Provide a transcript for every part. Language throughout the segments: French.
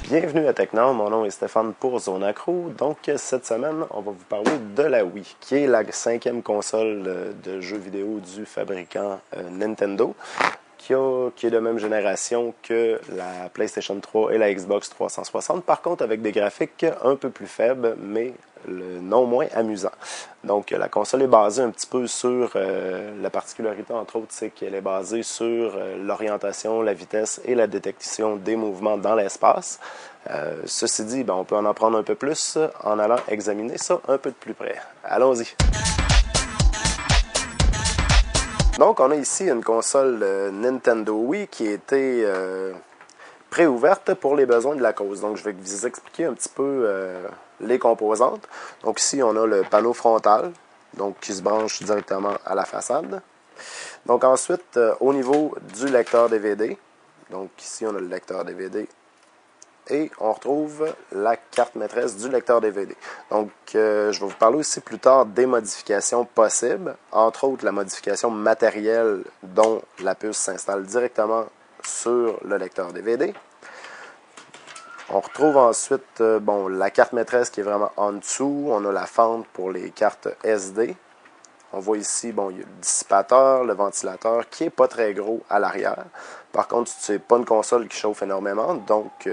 Bienvenue à Technor, mon nom est Stéphane pour Zone Accro. Donc cette semaine, on va vous parler de la Wii, qui est la 5e console de jeux vidéo du fabricant Nintendo, qui est de même génération que la PlayStation 3 et la Xbox 360, par contre avec des graphiques un peu plus faibles, mais non moins amusants. Donc la console est basée un petit peu sur, la particularité entre autres, c'est qu'elle est basée sur l'orientation, la vitesse et la détection des mouvements dans l'espace. Ceci dit, on peut en apprendre un peu plus en allant examiner ça un peu de plus près. Allons-y! Donc, on a ici une console Nintendo Wii qui a été préouverte pour les besoins de la cause. Donc, je vais vous expliquer un petit peu les composantes. Donc, ici, on a le panneau frontal, donc qui se branche directement à la façade. Donc, ensuite, au niveau du lecteur DVD, donc ici, on a le lecteur DVD. Et on retrouve la carte maîtresse du lecteur DVD. Donc, je vais vous parler aussi plus tard des modifications possibles, entre autres la modification matérielle dont la puce s'installe directement sur le lecteur DVD. On retrouve ensuite la carte maîtresse qui est vraiment en dessous. On a la fente pour les cartes SD. On voit ici, il y a le dissipateur, le ventilateur qui n'est pas très gros à l'arrière. Par contre, ce n'est pas une console qui chauffe énormément, donc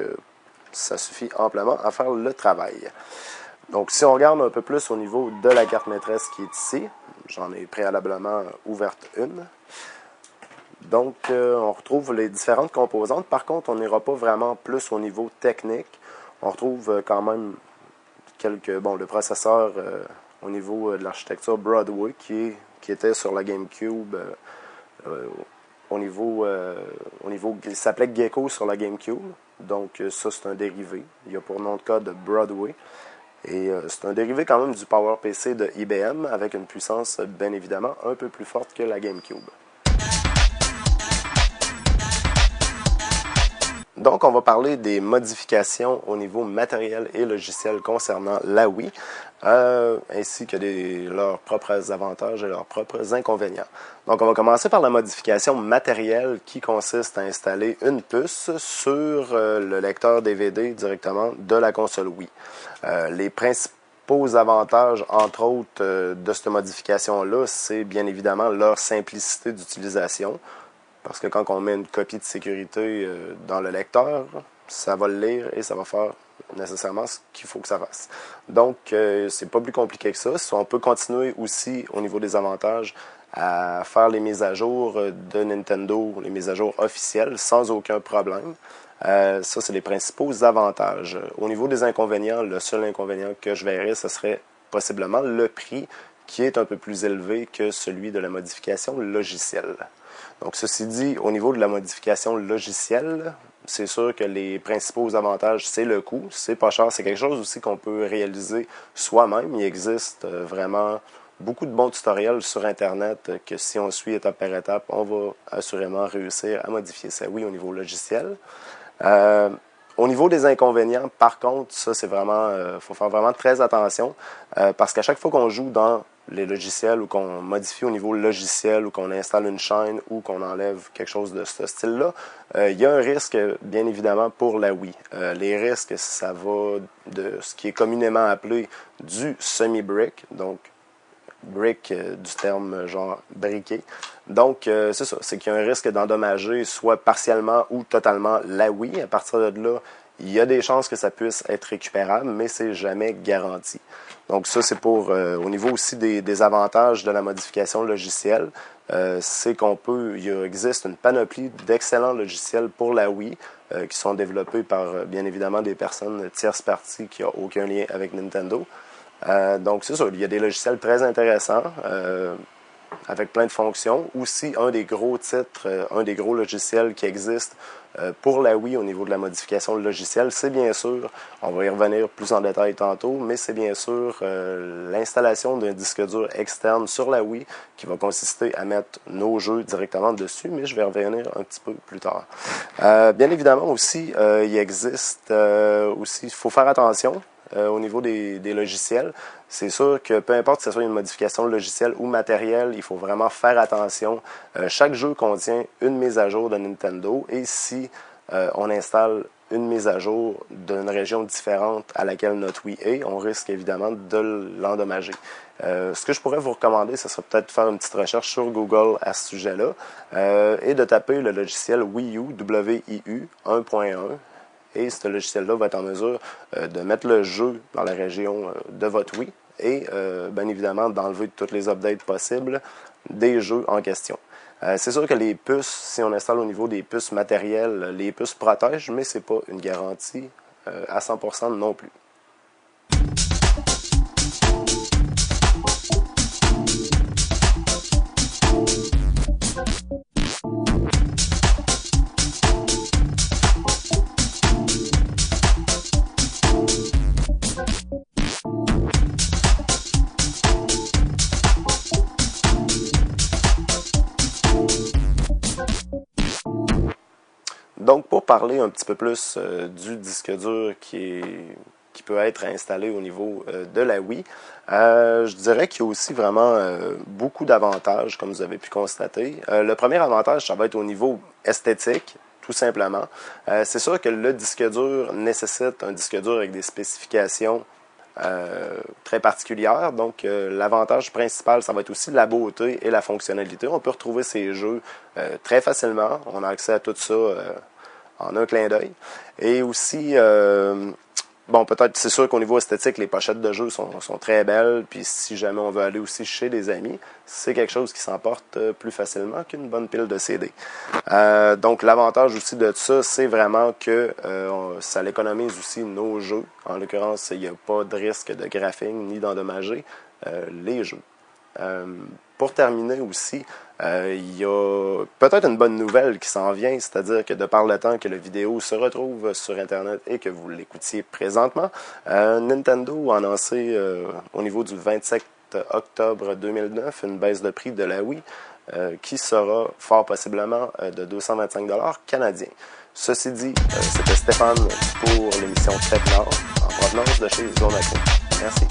ça suffit amplement à faire le travail. Donc, si on regarde un peu plus au niveau de la carte maîtresse qui est ici, j'en ai préalablement ouverte une. Donc, on retrouve les différentes composantes. Par contre, on n'ira pas vraiment plus au niveau technique. On retrouve quand même le processeur au niveau de l'architecture Broadway qui était sur la GameCube il s'appelait Gecko sur la GameCube. Donc, ça, c'est un dérivé. Il y a pour nom de code Broadway. Et c'est un dérivé quand même du PowerPC de IBM avec une puissance, bien évidemment, un peu plus forte que la GameCube. Donc, on va parler des modifications au niveau matériel et logiciel concernant la Wii, ainsi que leurs propres avantages et leurs propres inconvénients. Donc, on va commencer par la modification matérielle qui consiste à installer une puce sur le lecteur DVD directement de la console Wii. Les principaux avantages, entre autres, de cette modification-là, c'est bien évidemment leur simplicité d'utilisation. Parce que quand on met une copie de sécurité dans le lecteur, ça va le lire et ça va faire nécessairement ce qu'il faut que ça fasse. Donc, c'est pas plus compliqué que ça. On peut continuer aussi, au niveau des avantages, à faire les mises à jour de Nintendo, les mises à jour officielles, sans aucun problème. Ça, c'est les principaux avantages. Au niveau des inconvénients, le seul inconvénient que je verrais, ce serait possiblement le prix, qui est un peu plus élevé que celui de la modification logicielle. Donc, ceci dit, au niveau de la modification logicielle, c'est sûr que les principaux avantages, c'est le coût. C'est pas cher. C'est quelque chose aussi qu'on peut réaliser soi-même. Il existe vraiment beaucoup de bons tutoriels sur Internet que si on suit étape par étape, on va assurément réussir à modifier ça, oui, au niveau logiciel. Au niveau des inconvénients, par contre, ça, c'est vraiment, faut faire vraiment très attention parce qu'à chaque fois qu'on joue dans les logiciels ou qu'on modifie au niveau logiciel ou qu'on installe une chaîne ou qu'on enlève quelque chose de ce style-là, il y a un risque, bien évidemment, pour la Wii. Les risques, ça va de ce qui est communément appelé du semi-brick, donc brick du terme genre briquet. Donc, c'est ça, c'est qu'il y a un risque d'endommager soit partiellement ou totalement la Wii. À partir de là, il y a des chances que ça puisse être récupérable, mais c'est jamais garanti. Donc ça, c'est pour au niveau aussi des avantages de la modification logicielle, c'est il existe une panoplie d'excellents logiciels pour la Wii qui sont développés par, bien évidemment, des personnes tierces parties qui n'ont aucun lien avec Nintendo. Donc c'est ça, il y a des logiciels très intéressants avec plein de fonctions. Aussi, un des gros titres, un des gros logiciels qui existent pour la Wii au niveau de la modification logicielle, c'est bien sûr, on va y revenir plus en détail tantôt, mais c'est bien sûr l'installation d'un disque dur externe sur la Wii qui va consister à mettre nos jeux directement dessus, mais je vais revenir un petit peu plus tard. Bien évidemment aussi, il existe aussi, il faut faire attention. Au niveau des logiciels, c'est sûr que peu importe que ce soit une modification logicielle ou matérielle, il faut vraiment faire attention. Chaque jeu contient une mise à jour de Nintendo et si on installe une mise à jour d'une région différente à laquelle notre Wii est, on risque évidemment de l'endommager. Ce que je pourrais vous recommander, ce serait peut-être de faire une petite recherche sur Google à ce sujet-là et de taper le logiciel Wii U, WIU 1.1. Et ce logiciel-là va être en mesure de mettre le jeu dans la région de votre Wii et bien évidemment d'enlever toutes les updates possibles des jeux en question. C'est sûr que les puces, si on installe au niveau des puces matérielles, les puces protègent, mais ce n'est pas une garantie à 100% non plus. Donc, pour parler un petit peu plus du disque dur qui peut être installé au niveau de la Wii, je dirais qu'il y a aussi vraiment beaucoup d'avantages, comme vous avez pu constater. Le premier avantage, ça va être au niveau esthétique, tout simplement. C'est sûr que le disque dur nécessite un disque dur avec des spécifications très particulière. Donc, l'avantage principal, ça va être aussi la beauté et la fonctionnalité. On peut retrouver ces jeux très facilement. On a accès à tout ça en un clin d'œil. Et aussi, bon, peut-être, c'est sûr qu'au niveau esthétique, les pochettes de jeux sont très belles. Puis, si jamais on veut aller aussi chez des amis, c'est quelque chose qui s'emporte plus facilement qu'une bonne pile de CD. Donc, l'avantage aussi de ça, c'est vraiment que ça l'économise aussi nos jeux. En l'occurrence, il n'y a pas de risque de graphing ni d'endommager les jeux. Pour terminer aussi, il y a peut-être une bonne nouvelle qui s'en vient, c'est-à-dire que de par le temps que la vidéo se retrouve sur Internet et que vous l'écoutiez présentement, Nintendo a annoncé au niveau du 27 octobre 2009 une baisse de prix de la Wii qui sera fort possiblement de 225 $ canadiens. Ceci dit, c'était Stéphane pour l'émission Tech Nord en provenance de chez Zonaco. Merci.